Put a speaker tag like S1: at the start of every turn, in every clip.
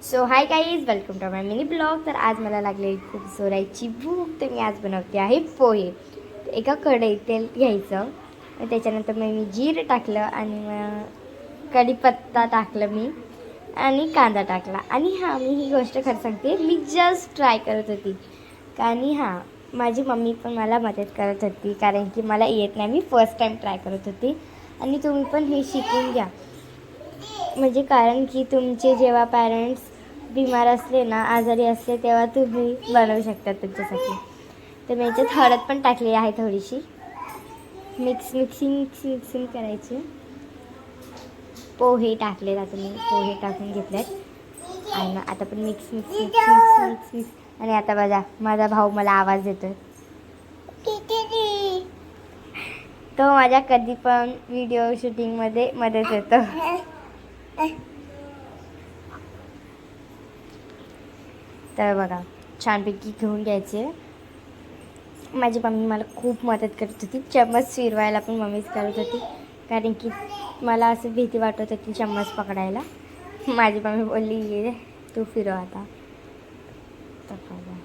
S1: So hi guys, welcome to my mini blog. तर आज मला लागली खूप जोराची भूक. तर मी आज बनवते आहे पोहे. तर एका कढईत तेल घ्यायचं, त्याच्यानंतर मग मी जिरं टाकलं आणि मग कढीपत्ता टाकलं मी आणि कांदा टाकला. आणि हां, मी ही गोष्ट खरं सांगते, मी जस्ट ट्राय करत होती. आणि हां, माझी मम्मी पण मला मदत करत होती, कारण की मला येत नाही. मी फर्स्ट टाईम ट्राय करत होती. आणि तुम्ही पण हे शिकून घ्या, म्हणजे कारण की तुमचे जेव्हा पॅरेंट्स बिमार असले ना, आजारी असले, तेव्हा तुम्ही बनवू शकता तुमच्यासाठी. तर मी याच्यात हळद पण टाकली आहे थोडीशी. मिक्सिंग करायचे. पोहे टाकले, आता मी पोहे टाकून घेतलेत आणि आता पण मिक्स. आणि आता बघा, माझा भाऊ मला आवाज देतोय. तो माझ्या कधी पण व्हिडिओ शूटिंगमध्ये मदत येतो. तर बघा, छानपैकी घेऊन घ्यायचे. माझी मम्मी मला खूप मदत करत होती. चम्मच फिरवायला पण मम्मीच करत होती, कारण की मला असं भीती वाटत होती चम्मच पकडायला. माझी मम्मी बोलली, ये तू फिरव आता. तर बघा,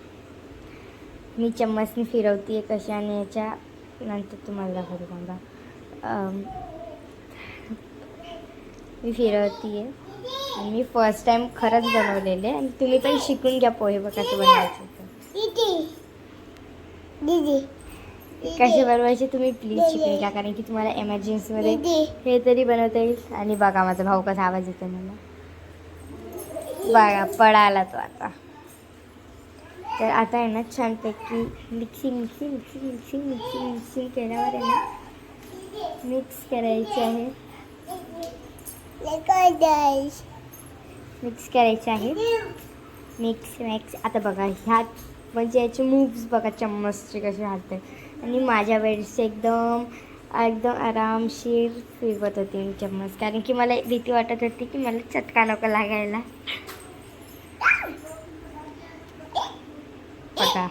S1: मी चम्मचने फिरवते आहे कशी, आणि याच्या नंतर तुम्हाला दाखवते. थांबा, मी फिरवते आहे. आणि मी फर्स्ट टाईम खरंच बनवलेले. आणि तुम्ही पण शिकून घ्या पोहे बघा कसं बनवायचं. कसे बनवायचे तुम्ही प्लीज शिकून घ्या, कारण की तुम्हाला एमर्जन्सीमध्ये हे तरी बनवता येईल. आणि बघा, माझा भाऊ कसा आवाज येतो मला. बघा, पळाला तो आता. तर आता आहे ना, छानपैकी मिक्सिंग केल्यावर आहे ना, मिक्स करायचे आहे. मिक्स. आता बघा, ह्यात म्हणजे याचे मूव्स बघा चम्मचचे कसे हालते. आणि माझ्या वेळेस एकदम आरामशीर फिरवत होती मी चम्मच, कारण की मला भीती वाटत होती की मला चटका नको लागायला. बघा.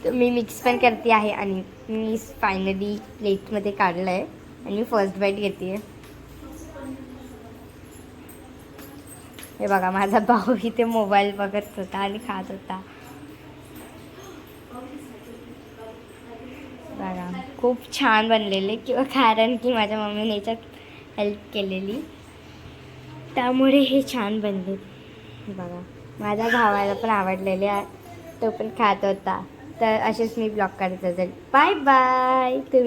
S1: तर मी मिक्स पण करते आहे. आणि मी फायनली प्लेटमध्ये काढलं आहे आणि मी फर्स्ट बाईट घेते आहे. हे बघा, माझा भाऊ इथे मोबाईल बघत होता आणि खात होता. बघा, खूप छान बनलेले, किंवा कारण की माझ्या मम्मीने याच्यात हेल्प केलेली, त्यामुळे हे छान बनले. बघा, माझ्या भावाला पण आवडलेले, तो पण खात होता. तर असेच मी ब्लॉग करत असेल. Bye bye. तुम्ही